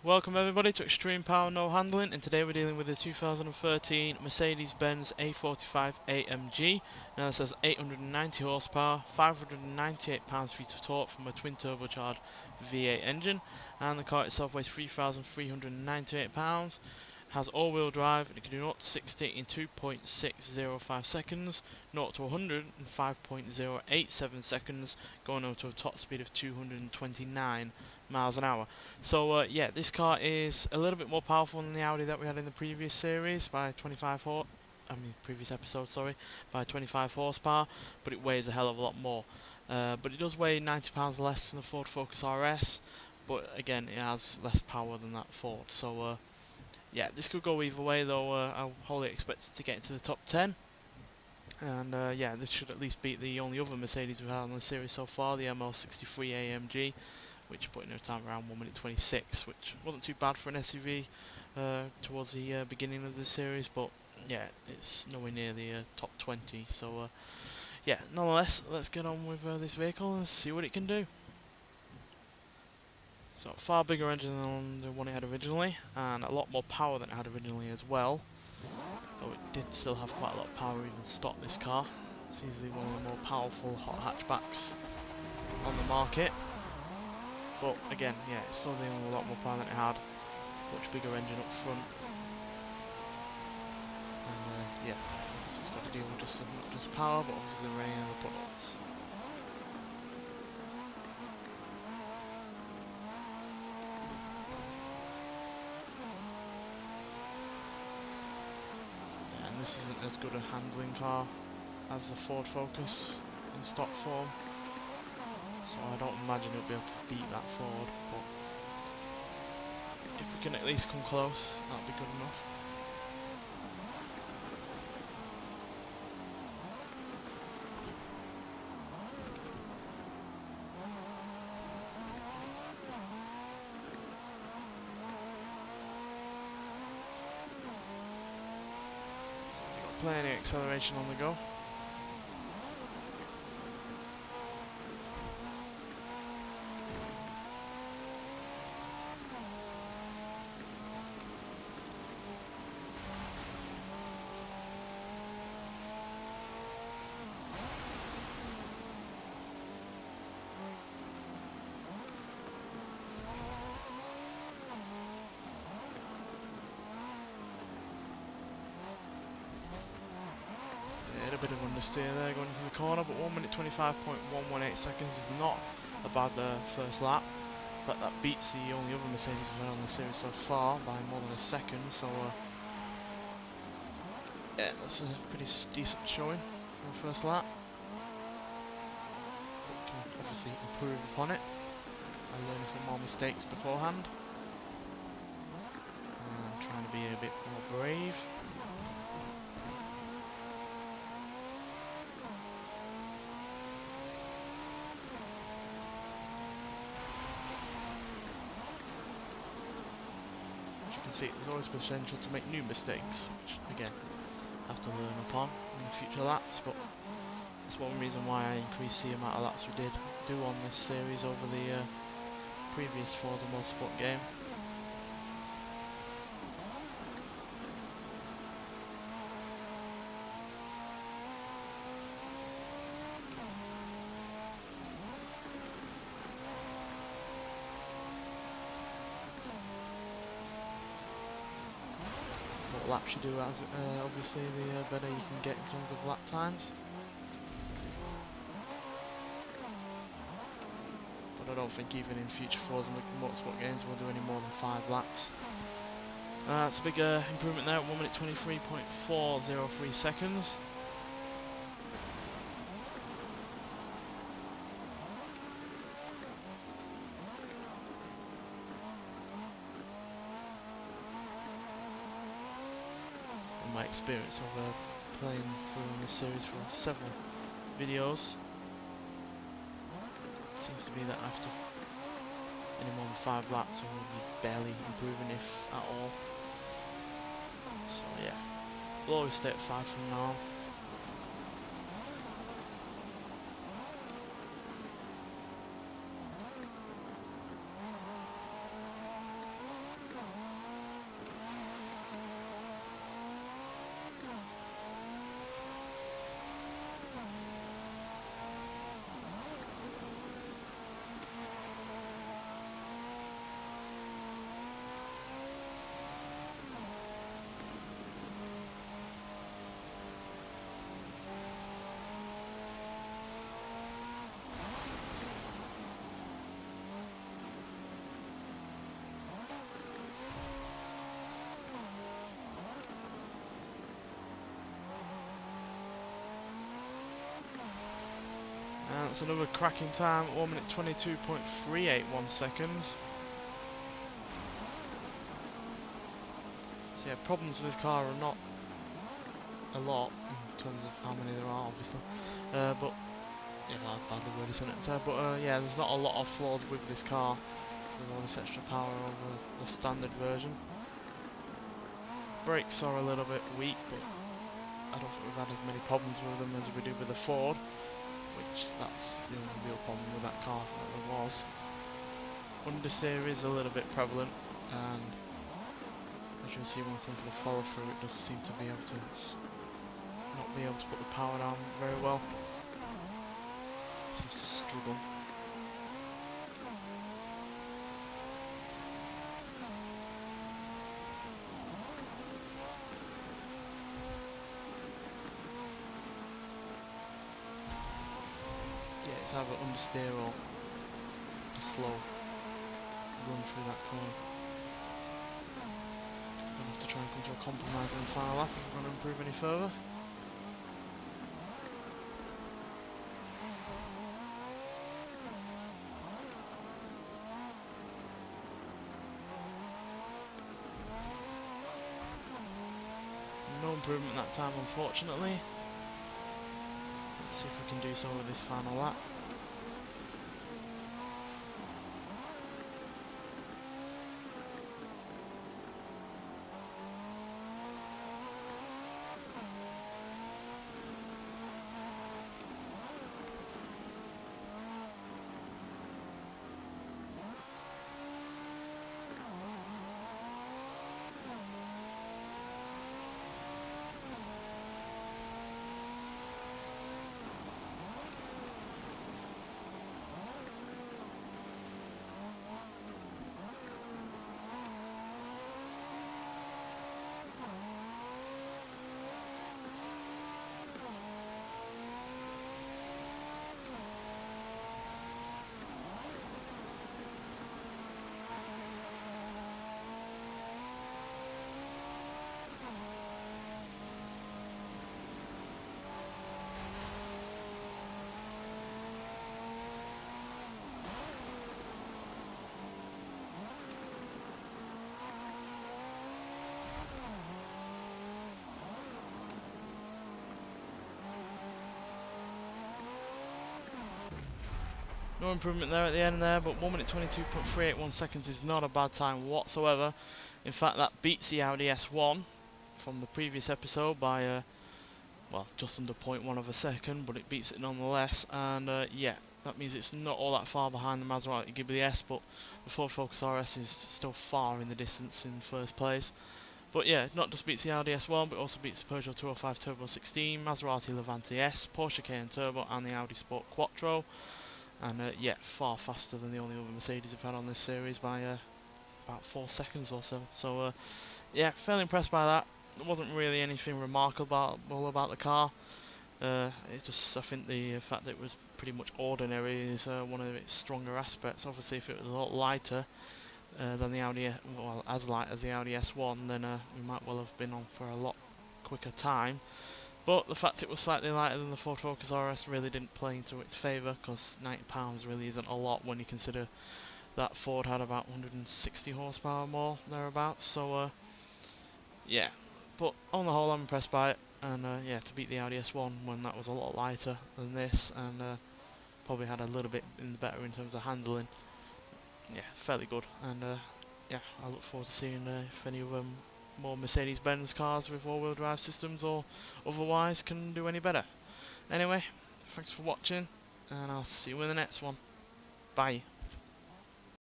Welcome everybody to Extreme Power No Handling, and today we're dealing with the 2013 Mercedes-Benz A45 AMG. Now this has 890 horsepower, 598 pounds-feet of torque from a twin-turbocharged V8 engine, and the car itself weighs 3,398 pounds. Has all-wheel drive and it can do 0 to 60 in 2.605 seconds, 0 to 100 in 5.087 seconds, going up to a top speed of 229 miles an hour. So yeah, this car is a little bit more powerful than the Audi that we had in the previous series by 25 horsepower, but it weighs a hell of a lot more. But it does weigh 90 pounds less than the Ford Focus RS, but again it has less power than that Ford. So yeah, this could go either way though. I wholly expect it to get into the top 10. And yeah, this should at least beat the only other Mercedes we've had on the series so far, the ML63 AMG, which put in a time around 1 minute 26, which wasn't too bad for an SUV towards the beginning of the series, but yeah, it's nowhere near the top 20. So yeah, nonetheless, let's get on with this vehicle and see what it can do. So far bigger engine than the one it had originally, and a lot more power than it had originally as well. Though it did still have quite a lot of power even stock, this car. It's easily one of the more powerful hot hatchbacks on the market. But again, yeah, it's still dealing with a lot more power than it had. Much bigger engine up front. And yeah, so it's got to deal with not just power, but also the rain and the bullets. This isn't as good a handling car as the Ford Focus in stock form, so I don't imagine it'll be able to beat that Ford, but if we can at least come close, that'll be good enough. Plenty of acceleration on the go. A bit of understeer there going into the corner, but 1 minute 25.118 seconds is not a bad first lap. But that beats the only other Mercedes we've had on the series so far by more than a second, so yeah, that's a pretty decent showing for a first lap. We can obviously improve upon it by learning from more mistakes beforehand. And trying to be a bit more brave. See, there's always potential to make new mistakes, which again, I have to learn upon in the future laps, but that's one reason why I increased the amount of laps we did do on this series over the previous Forza Motorsport game. Laps you do have, obviously the better you can get in terms of lap times. But I don't think even in future Forza Motorsport games we'll do any more than 5 laps. It's a big improvement there at 1 minute 23.403 seconds. My experience of playing through this series for several videos, it seems to be that after any more than 5 laps I will be barely improving, if at all. So yeah, we'll always stay at 5 from now on. that's another cracking time, 1 minute 22.381 seconds. So yeah, problems with this car are not a lot in terms of how many there are, obviously. But yeah, I'll badly word this sentence there. But yeah, there's not a lot of flaws with this car with all this extra power over the standard version. Brakes are a little bit weak, but I don't think we've had as many problems with them as we do with the Ford, which that's the only real problem with that car that there was. Understeer is a little bit prevalent, and as you'll see when we come to the follow through, it does seem to be able to not be able to put the power down very well. Seems to struggle. Yeah, it's either understeer or a slow run through that corner. Gonna have to try and come to a compromise in the final lap if we're going to improve any further. No improvement that time, unfortunately. Let's see if we can do so with this final lap. No improvement there at the end there, but 1 minute 22.381 seconds is not a bad time whatsoever. In fact, that beats the Audi S1 from the previous episode by, well, just under 0.1 of a second, but it beats it nonetheless. And yeah, that means it's not all that far behind the Maserati Ghibli S, but the Ford Focus RS is still far in the distance in first place. But yeah, not just beats the Audi S1, but also beats the Peugeot 205 Turbo 16, Maserati Levante S, Porsche Cayenne Turbo, and the Audi Sport Quattro. And yeah, far faster than the only other Mercedes we've had on this series by about 4 seconds or so. So yeah, fairly impressed by that. There wasn't really anything remarkable about the car. It's just, I think the fact that it was pretty much ordinary is one of its stronger aspects. Obviously, if it was a lot lighter than the Audi, well, as light as the Audi S1, then we might well have been on for a lot quicker time. But the fact it was slightly lighter than the Ford Focus RS really didn't play into its favour, because £90 really isn't a lot when you consider that Ford had about 160 horsepower more, thereabouts. So yeah, but on the whole I'm impressed by it, and yeah, to beat the Audi S1 when that was a lot lighter than this, and probably had a little bit better in terms of handling, yeah, fairly good. And yeah, I look forward to seeing if any of them more Mercedes-Benz cars with all-wheel drive systems or otherwise can do any better. Anyway, thanks for watching, and I'll see you in the next one. Bye.